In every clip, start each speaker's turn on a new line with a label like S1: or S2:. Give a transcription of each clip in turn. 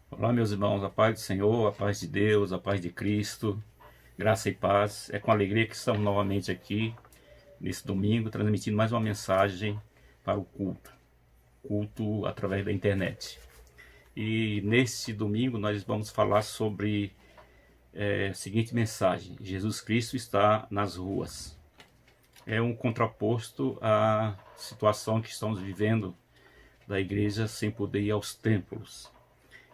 S1: Olá, meus irmãos, a paz do Senhor, a paz de Deus, a paz de Cristo, graça e paz. É com alegria que estamos novamente aqui, nesse domingo, transmitindo mais uma mensagem para o culto através da internet. E nesse domingo nós vamos falar sobre a seguinte mensagem: Jesus Cristo está nas ruas. É um contraposto à situação que estamos vivendo da igreja sem poder ir aos templos.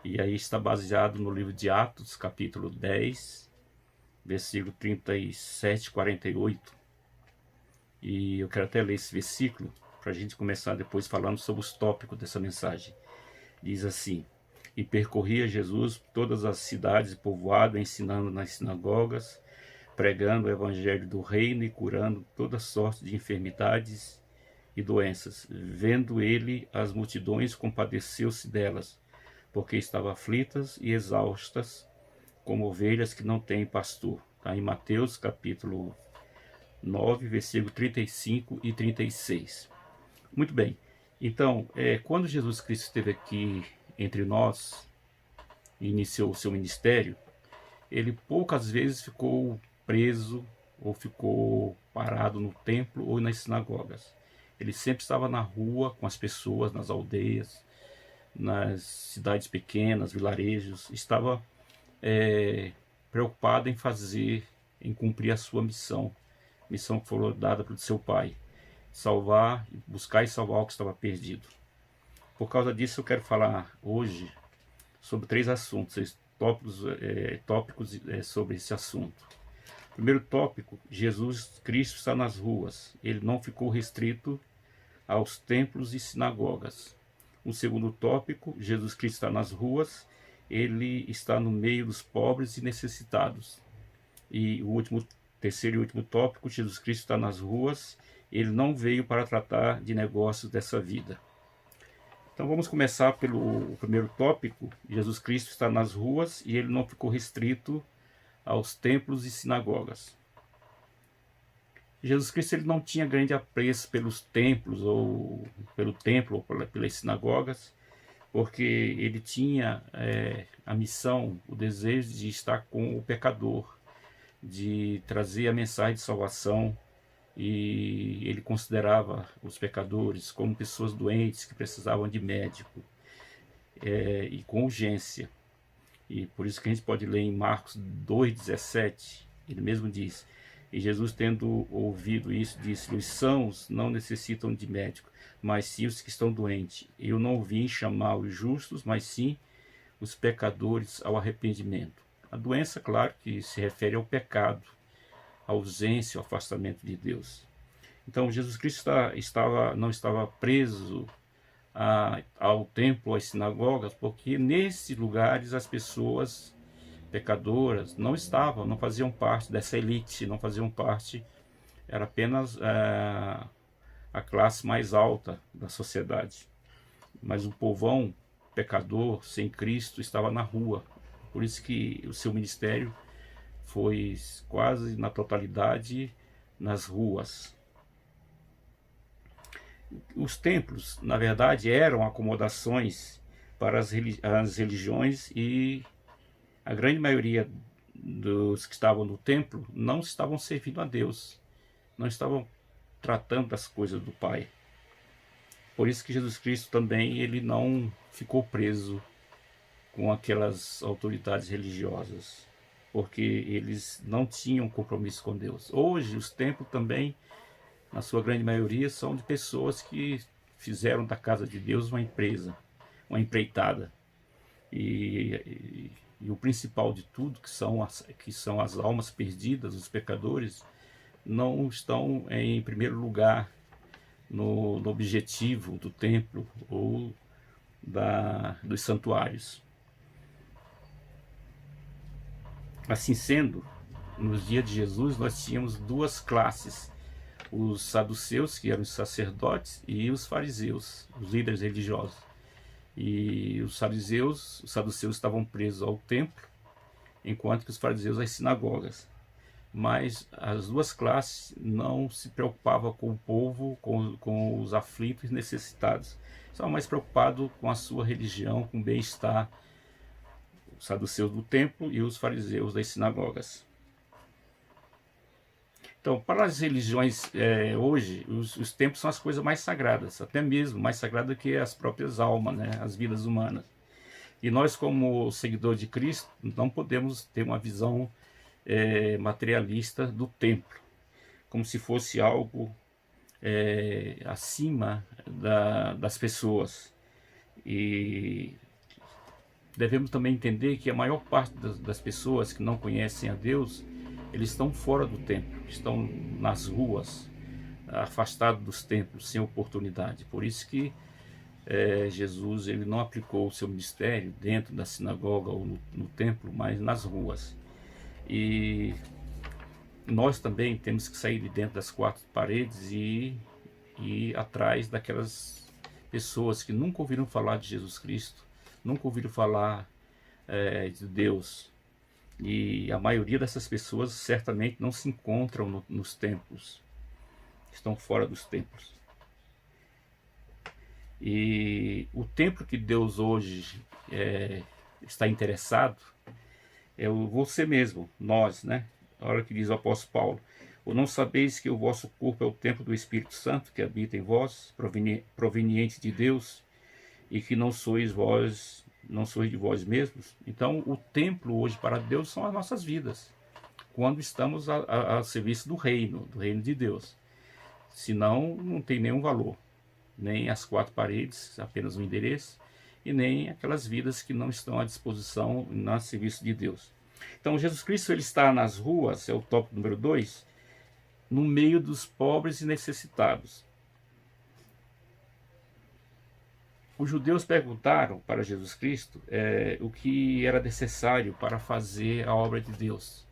S1: E aí está baseado no livro de Atos, capítulo 10, versículo 37 e 48. E eu quero até ler esse versículo para a gente começar depois falando sobre os tópicos dessa mensagem. Diz assim: E percorria Jesus todas as cidades e povoados, ensinando nas sinagogas, pregando o evangelho do reino e curando toda sorte de enfermidades e doenças. Vendo ele as multidões, compadeceu-se delas, porque estavam aflitas e exaustas, como ovelhas que não têm pastor. Está em Mateus capítulo 9, versículo 35 e 36. Muito bem. Então, quando Jesus Cristo esteve aqui entre nós, e iniciou o seu ministério, ele poucas vezes ficou preso ou ficou parado no templo ou nas sinagogas. Ele sempre estava na rua com as pessoas, nas aldeias, nas cidades pequenas, vilarejos. Estava preocupado em cumprir a sua missão que foi dada pelo seu pai: salvar, buscar e salvar o que estava perdido. Por causa disso, eu quero falar hoje sobre três assuntos, tópicos sobre esse assunto. Primeiro tópico: Jesus Cristo está nas ruas. Ele não ficou restrito aos templos e sinagogas. O segundo tópico: Jesus Cristo está nas ruas. Ele está no meio dos pobres e necessitados. E terceiro e último tópico: Jesus Cristo está nas ruas. Ele não veio para tratar de negócios dessa vida. Então vamos começar pelo primeiro tópico. Jesus Cristo está nas ruas e ele não ficou restrito aos templos e sinagogas. Jesus Cristo ele não tinha grande apreço pelos templos ou pelo templo ou pelas sinagogas, porque ele tinha a missão, o desejo de estar com o pecador, de trazer a mensagem de salvação. E ele considerava os pecadores como pessoas doentes que precisavam de médico, e com urgência. E por isso que a gente pode ler em Marcos 2,17, ele mesmo diz: E Jesus, tendo ouvido isso, disse: Os sãos não necessitam de médico, mas sim os que estão doentes. Eu não vim chamar os justos, mas sim os pecadores ao arrependimento. A doença, claro, que se refere ao pecado, a ausência, o afastamento de Deus. Então Jesus Cristo não estava preso ao templo, às sinagogas, porque nesses lugares as pessoas pecadoras não faziam parte dessa elite, não faziam parte, era apenas a classe mais alta da sociedade. Mas o povão pecador, sem Cristo, estava na rua. Por isso que o seu ministério foi quase na totalidade nas ruas. Os templos, na verdade, eram acomodações para as religiões, e a grande maioria dos que estavam no templo não estavam servindo a Deus, não estavam tratando das coisas do Pai. Por isso que Jesus Cristo também ele não ficou preso com aquelas autoridades religiosas, porque eles não tinham compromisso com Deus. Hoje os templos também, na sua grande maioria, são de pessoas que fizeram da casa de Deus uma empresa, uma empreitada. E o principal de tudo, que são as almas perdidas, os pecadores, não estão em primeiro lugar no objetivo do templo ou dos santuários. Assim sendo, nos dias de Jesus nós tínhamos duas classes: os saduceus, que eram os sacerdotes, e os fariseus, os líderes religiosos. E os saduceus estavam presos ao templo, enquanto que os fariseus às sinagogas. Mas as duas classes não se preocupavam com o povo, com os aflitos e necessitados. Estavam mais preocupados com a sua religião, com o bem-estar saduceus do templo e os fariseus das sinagogas. Então, para as religiões hoje, os templos são as coisas mais sagradas, até mesmo mais sagradas que as próprias almas, né, as vidas humanas. E nós, como seguidores de Cristo, não podemos ter uma visão materialista do templo, como se fosse algo acima das pessoas. E devemos também entender que a maior parte das pessoas que não conhecem a Deus, eles estão fora do templo, estão nas ruas, afastados dos templos, sem oportunidade. Por isso que Jesus ele não aplicou o seu ministério dentro da sinagoga ou no templo, mas nas ruas. E nós também temos que sair de dentro das quatro paredes e ir atrás daquelas pessoas que nunca ouviram falar de Jesus Cristo, nunca ouviram falar de Deus. E a maioria dessas pessoas certamente não se encontram nos templos, estão fora dos templos. E o templo que Deus hoje está interessado é você mesmo, nós, né? Olha o que diz o apóstolo Paulo: ou não sabeis que o vosso corpo é o templo do Espírito Santo que habita em vós, proveniente de Deus, e que não sois de vós mesmos? Então o templo hoje para Deus são as nossas vidas, quando estamos a serviço do reino de Deus. Senão não tem nenhum valor, nem as quatro paredes, apenas um endereço, e nem aquelas vidas que não estão à disposição no serviço de Deus. Então Jesus Cristo ele está nas ruas, é o tópico número 2, no meio dos pobres e necessitados. Os judeus perguntaram para Jesus Cristo o que era necessário para fazer a obra de Deus.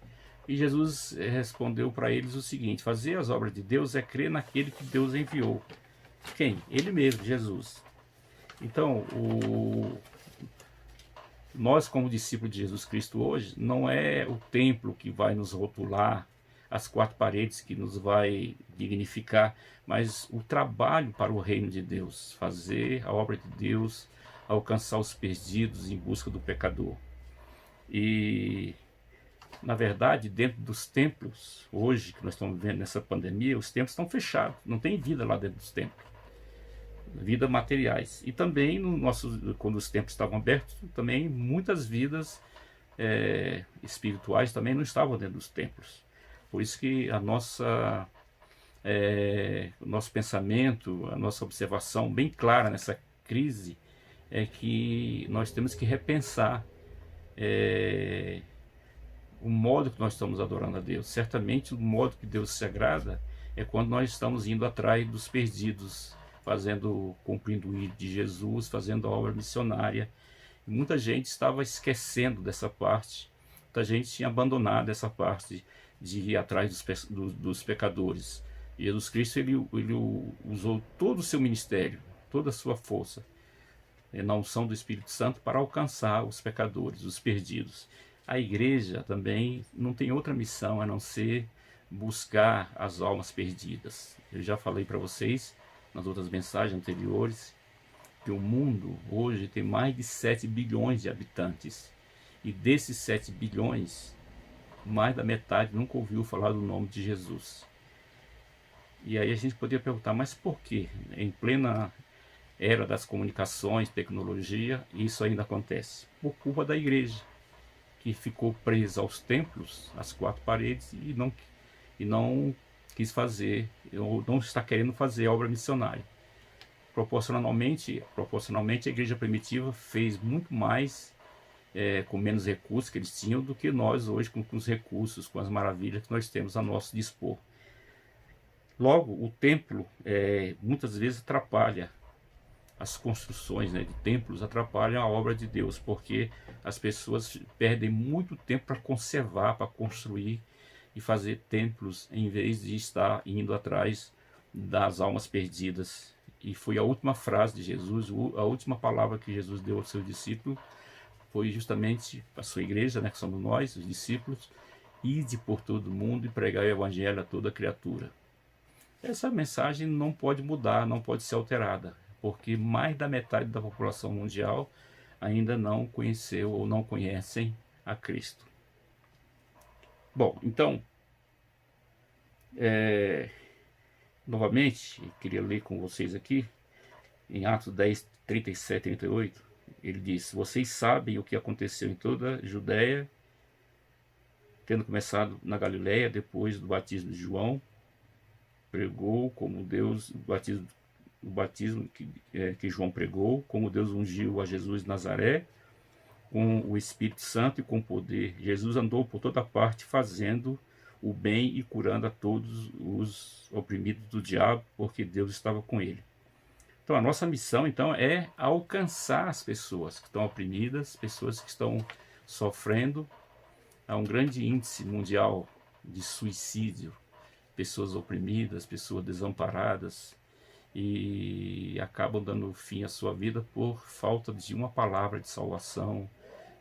S1: E Jesus respondeu para eles o seguinte: fazer as obras de Deus é crer naquele que Deus enviou. Quem? Ele mesmo, Jesus. Então, nós como discípulos de Jesus Cristo hoje, não é o templo que vai nos rotular, as quatro paredes que nos vai dignificar, mas o trabalho para o reino de Deus, fazer a obra de Deus, alcançar os perdidos em busca do pecador. E, na verdade, dentro dos templos, hoje que nós estamos vivendo nessa pandemia, os templos estão fechados, não tem vida lá dentro dos templos, vida materiais. E também, quando os templos estavam abertos, também muitas vidas espirituais também não estavam dentro dos templos. Por isso que o nosso pensamento, a nossa observação bem clara nessa crise é que nós temos que repensar o modo que nós estamos adorando a Deus. Certamente o modo que Deus se agrada é quando nós estamos indo atrás dos perdidos, cumprindo o ID de Jesus, fazendo a obra missionária. E muita gente estava esquecendo dessa parte, muita gente tinha abandonado essa parte de ir atrás dos pecadores. Jesus Cristo ele usou todo o seu ministério, toda a sua força, na unção do Espírito Santo, para alcançar os pecadores, os perdidos. A igreja também não tem outra missão a não ser buscar as almas perdidas. Eu já falei para vocês nas outras mensagens anteriores que o mundo hoje tem mais de 7 bilhões de habitantes, e desses 7 bilhões, mais da metade nunca ouviu falar do nome de Jesus. E aí a gente poderia perguntar, mas por que em plena era das comunicações, tecnologia, isso ainda acontece? Por culpa da igreja, que ficou presa aos templos, às quatro paredes, e não quis fazer, ou não está querendo fazer a obra missionária. Proporcionalmente a igreja primitiva fez muito mais com menos recursos que eles tinham do que nós hoje, com os recursos, com as maravilhas que nós temos a nosso dispor. Logo, o templo muitas vezes atrapalha as construções, de templos, atrapalham a obra de Deus, porque as pessoas perdem muito tempo para conservar, para construir e fazer templos, em vez de estar indo atrás das almas perdidas. E foi a última frase de Jesus, a última palavra que Jesus deu aos seus discípulos, foi justamente a sua igreja, que somos nós, os discípulos: ide por todo mundo e pregai o evangelho a toda criatura. Essa mensagem não pode mudar, não pode ser alterada, porque mais da metade da população mundial ainda não conheceu ou não conhecem a Cristo. Bom, então, novamente, eu queria ler com vocês aqui, em Atos 10, 37, 38, ele diz: vocês sabem o que aconteceu em toda a Judéia, tendo começado na Galiléia, depois do batismo de João, pregou como Deus, o batismo que João pregou, como Deus ungiu a Jesus de Nazaré, com o Espírito Santo e com poder. Jesus andou por toda parte fazendo o bem e curando a todos os oprimidos do diabo, porque Deus estava com ele. Então a nossa missão então é alcançar as pessoas que estão oprimidas, pessoas que estão sofrendo. Há um grande índice mundial de suicídio, pessoas oprimidas, pessoas desamparadas, e acabam dando fim à sua vida por falta de uma palavra de salvação,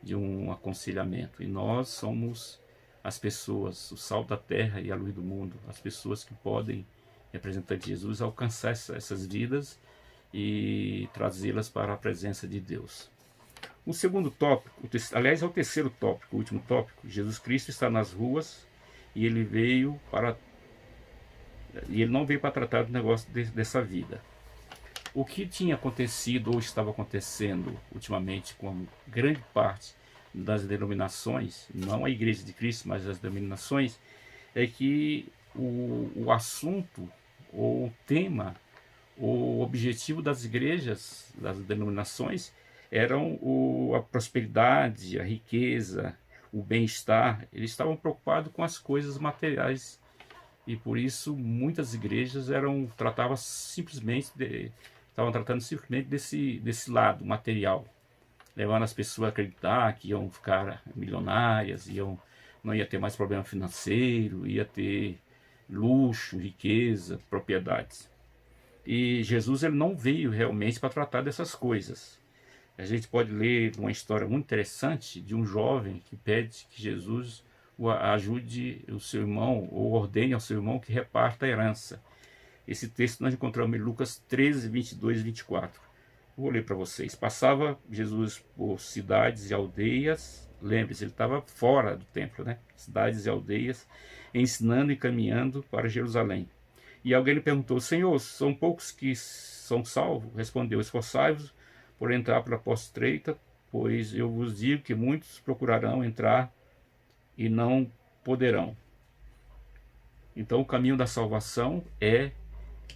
S1: de um aconselhamento. E nós somos as pessoas, o sal da terra e a luz do mundo, as pessoas que podem, representante de Jesus, alcançar essas vidas e trazê-las para a presença de Deus. O segundo tópico, aliás é o terceiro tópico, o último tópico: Jesus Cristo está nas ruas e ele não veio para tratar do negócio dessa vida. O que tinha acontecido ou estava acontecendo ultimamente com grande parte das denominações, não a Igreja de Cristo, mas as denominações, é que o assunto, ou o tema, o objetivo das igrejas, das denominações, eram a prosperidade, a riqueza, o bem-estar. Eles estavam preocupados com as coisas materiais, e por isso muitas igrejas estavam tratando simplesmente desse lado material, levando as pessoas a acreditar que iam ficar milionárias, não ia ter mais problema financeiro, ia ter luxo, riqueza, propriedades. E Jesus ele não veio realmente para tratar dessas coisas. A gente pode ler uma história muito interessante de um jovem que pede que Jesus ajude o seu irmão, ou ordene ao seu irmão que reparta a herança. Esse texto nós encontramos em Lucas 13, 22 e 24. Vou ler para vocês. Passava Jesus por cidades e aldeias. Lembre-se, ele estava fora do templo, né? Cidades e aldeias, ensinando e caminhando para Jerusalém. E alguém lhe perguntou: Senhor, são poucos que são salvos? Respondeu: esforçai-vos por entrar pela porta estreita, pois eu vos digo que muitos procurarão entrar e não poderão. Então o caminho da salvação é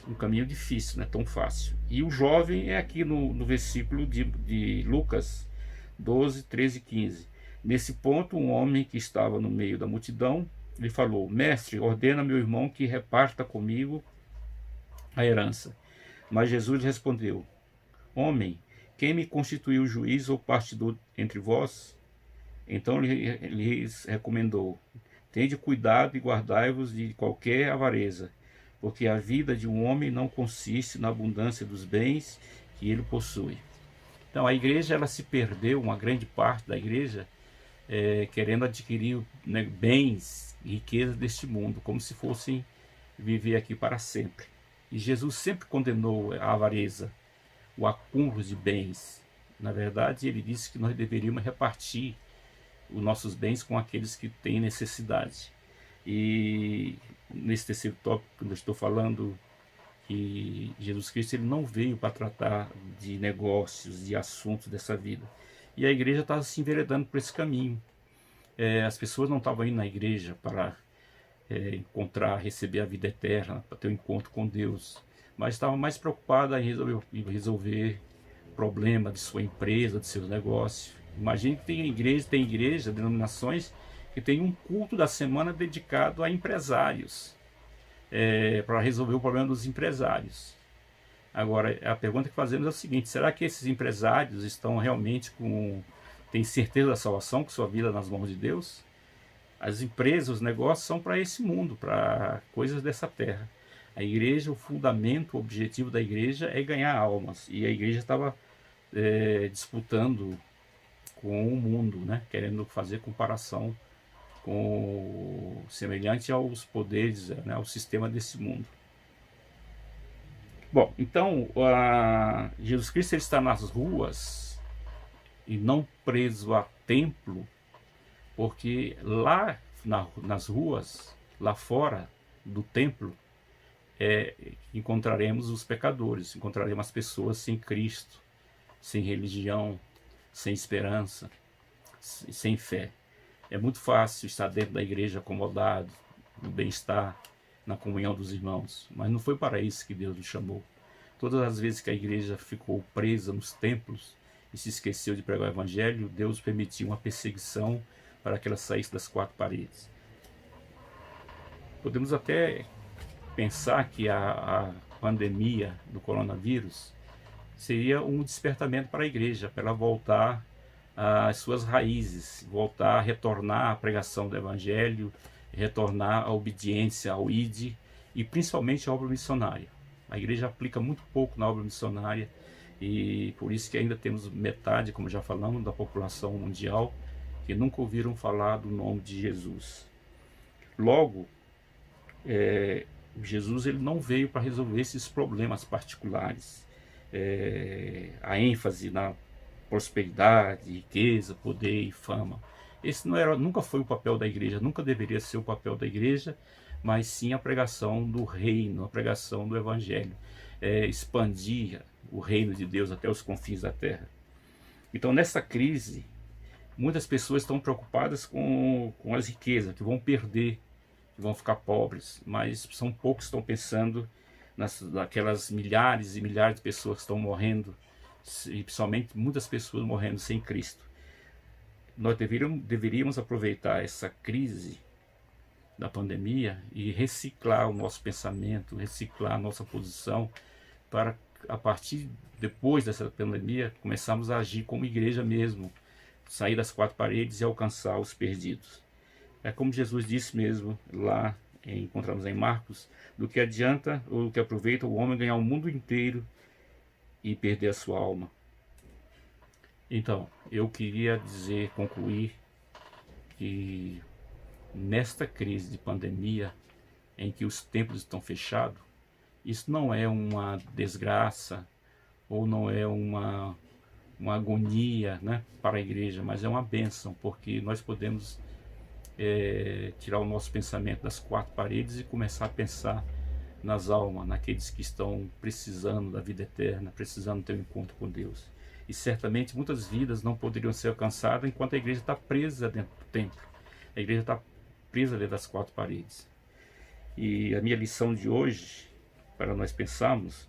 S1: um caminho difícil, não é tão fácil. E o jovem é aqui no versículo de Lucas 12, 13 e 15. Nesse ponto, um homem que estava no meio da multidão lhe falou: Mestre, ordena meu irmão que reparta comigo a herança. Mas Jesus respondeu: Homem, quem me constituiu juiz ou partidor entre vós? Então lhes recomendou: Tende cuidado e guardai-vos de qualquer avareza, porque a vida de um homem não consiste na abundância dos bens que ele possui. Então a igreja ela se perdeu, uma grande parte da igreja, querendo adquirir, né, bens e riquezas deste mundo, como se fossem viver aqui para sempre. E Jesus sempre condenou a avareza, o acúmulo de bens. Na verdade, ele disse que nós deveríamos repartir os nossos bens com aqueles que têm necessidade. E nesse terceiro tópico que eu estou falando, que Jesus Cristo ele não veio para tratar de negócios, de assuntos dessa vida. E a igreja estava se enveredando por esse caminho. As pessoas não estavam indo na igreja para receber a vida eterna, para ter um encontro com Deus, mas estavam mais preocupadas em resolver problema de sua empresa, de seus negócios. Imagine que tem igreja, denominações que tem um culto da semana dedicado a empresários, para resolver o problema dos empresários. Agora, a pergunta que fazemos é o seguinte: será que esses empresários estão realmente têm certeza da salvação, com sua vida nas mãos de Deus? As empresas, os negócios são para esse mundo, para coisas dessa terra. A igreja, o fundamento, o objetivo da igreja é ganhar almas. E a igreja estava disputando com o mundo, né? Querendo fazer comparação semelhante aos poderes, né? Ao sistema desse mundo. Bom, então Jesus Cristo ele está nas ruas e não preso a templo, porque lá nas ruas, lá fora do templo, encontraremos os pecadores, encontraremos as pessoas sem Cristo, sem religião, sem esperança, sem fé. É muito fácil estar dentro da igreja acomodado, no bem-estar, na comunhão dos irmãos, mas não foi para isso que Deus nos chamou. Todas as vezes que a igreja ficou presa nos templos e se esqueceu de pregar o evangelho, Deus permitiu uma perseguição para que ela saísse das quatro paredes. Podemos até pensar que a pandemia do coronavírus seria um despertamento para a igreja, para ela voltar às suas raízes, voltar a retornar à pregação do evangelho, retornar à obediência ao ID e principalmente à obra missionária. A igreja aplica muito pouco na obra missionária e por isso que ainda temos metade, como já falamos, da população mundial que nunca ouviram falar do nome de Jesus. Logo, Jesus ele não veio para resolver esses problemas particulares. A ênfase na prosperidade, riqueza, poder e fama. Esse nunca foi o papel da igreja, nunca deveria ser o papel da igreja, mas sim a pregação do reino, a pregação do evangelho, expandir o reino de Deus até os confins da terra. Então, nessa crise, muitas pessoas estão preocupadas com as riquezas, que vão perder, que vão ficar pobres, mas são poucos que estão pensando naquelas milhares e milhares de pessoas que estão morrendo, e principalmente muitas pessoas morrendo sem Cristo. Nós deveríamos aproveitar essa crise da pandemia e reciclar o nosso pensamento, reciclar a nossa posição, para a partir depois dessa pandemia começarmos a agir como igreja mesmo, sair das quatro paredes e alcançar os perdidos. É como Jesus disse mesmo lá, encontramos em Marcos, do que adianta ou do que aproveita o homem ganhar o mundo inteiro e perder a sua alma. Então, eu queria concluir que nesta crise de pandemia, em que os templos estão fechados, isso não é uma desgraça ou não é uma agonia, né, para a igreja, mas é uma bênção, porque nós podemos tirar o nosso pensamento das quatro paredes e começar a pensar nas almas, naqueles que estão precisando da vida eterna, precisando ter um encontro com Deus. E certamente muitas vidas não poderiam ser alcançadas enquanto a igreja está presa dentro do templo. A igreja está presa dentro das quatro paredes. E a minha lição de hoje, para nós pensarmos,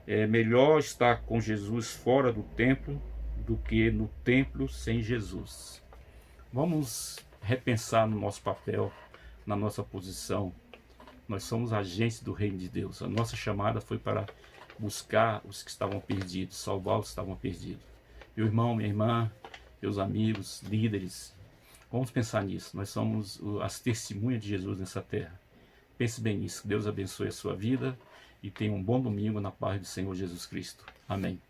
S1: é melhor estar com Jesus fora do templo do que no templo sem Jesus. Vamos repensar no nosso papel, na nossa posição. Nós somos agentes do reino de Deus. A nossa chamada foi para buscar os que estavam perdidos, salvar os que estavam perdidos. Meu irmão, minha irmã, meus amigos, líderes, vamos pensar nisso. Nós somos as testemunhas de Jesus nessa terra. Pense bem nisso. Deus abençoe a sua vida e tenha um bom domingo na paz do Senhor Jesus Cristo. Amém.